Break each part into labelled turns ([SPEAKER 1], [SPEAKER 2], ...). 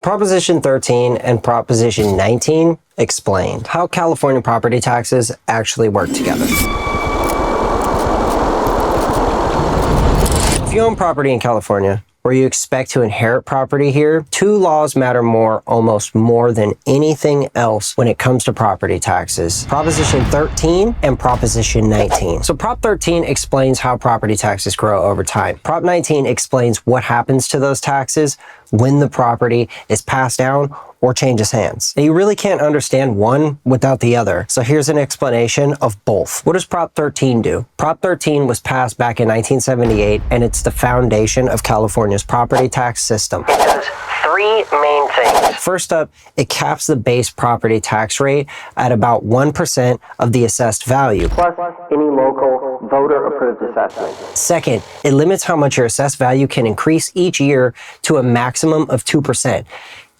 [SPEAKER 1] Proposition 13 and Proposition 19 explained how California property taxes actually work together. If you own property in California, or you expect to inherit property here, two laws matter almost more than anything else when it comes to property taxes. Proposition 13 and Proposition 19. So Prop 13 explains how property taxes grow over time. Prop 19 explains what happens to those taxes when the property is passed down or changes hands. Now, you really can't understand one without the other. So here's an explanation of both. What does Prop 13 do? Prop 13 was passed back in 1978, and it's the foundation of California's property tax system. It does three main things. First up, it caps the base property tax rate at about 1% of the assessed value, plus any local voter-approved assessment. Second, it limits how much your assessed value can increase each year to a maximum of 2%.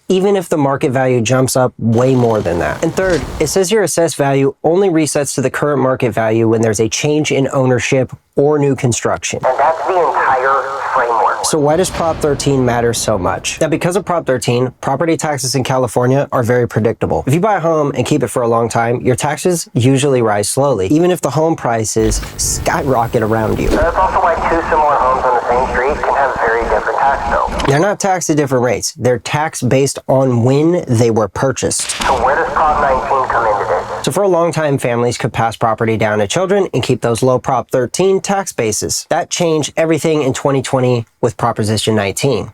[SPEAKER 1] Even if the market value jumps up way more than that. And third, it says your assessed value only resets to the current market value when there's a change in ownership or new construction. And that's the entire framework. So why does Prop 13 matter so much? Now, because of Prop 13, property taxes in California are very predictable. If you buy a home and keep it for a long time, your taxes usually rise slowly, even if the home prices skyrocket around you. That's also why two similar homes on the same street can have very different tax bills. They're not taxed at different rates. They're taxed based on when they were purchased. So where does Prop 19 come into this? So for a long time, families could pass property down to children and keep those low Prop 13 tax bases. That changed everything in 2020 with Proposition 19.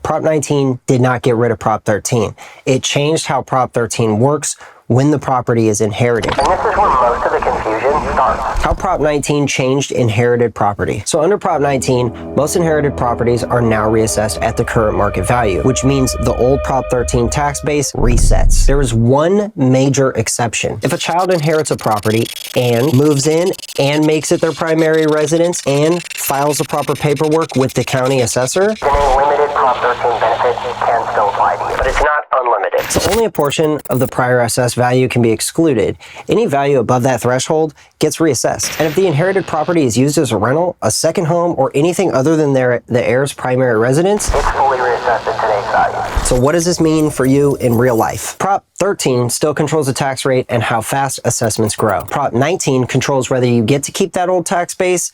[SPEAKER 1] Prop 19 did not get rid of Prop 13. It changed how Prop 13 works when the property is inherited. And this is where most of the confusion starts. How Prop 19 changed inherited property. So under Prop 19, most inherited properties are now reassessed at the current market value, which means the old Prop 13 tax base resets. There is one major exception. If a child inherits a property and moves in and makes it their primary residence and files the proper paperwork with the county assessor, then a limited Prop 13 benefit can still apply to you, but it's not unlimited. So only a portion of the prior assessed value can be excluded. Any value above that threshold gets reassessed. And if the inherited property is used as a rental, a second home, or anything other than the heir's primary residence, it's fully reassessed at today's value. So what does this mean for you in real life? Prop 13 still controls the tax rate and how fast assessments grow. Prop 19 controls whether you get to keep that old tax base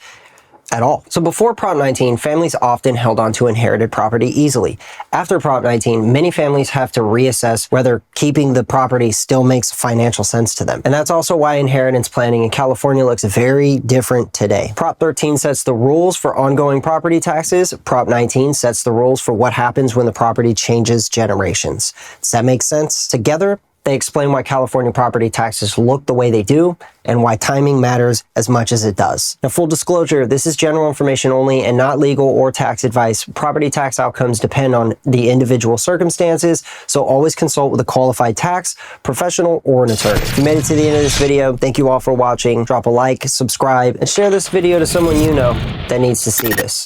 [SPEAKER 1] at all. So before Prop 19, families often held on to inherited property easily. After Prop 19, many families have to reassess whether keeping the property still makes financial sense to them. And that's also why inheritance planning in California looks very different today. Prop 13 sets the rules for ongoing property taxes. Prop 19 sets the rules for what happens when the property changes generations. Does that make sense? Together, they explain why California property taxes look the way they do and why timing matters as much as it does. Now, full disclosure, this is general information only and not legal or tax advice. Property tax outcomes depend on the individual circumstances, so always consult with a qualified tax professional or an attorney. If you made it to the end of this video, thank you all for watching. Drop a like, subscribe, and share this video to someone you know that needs to see this.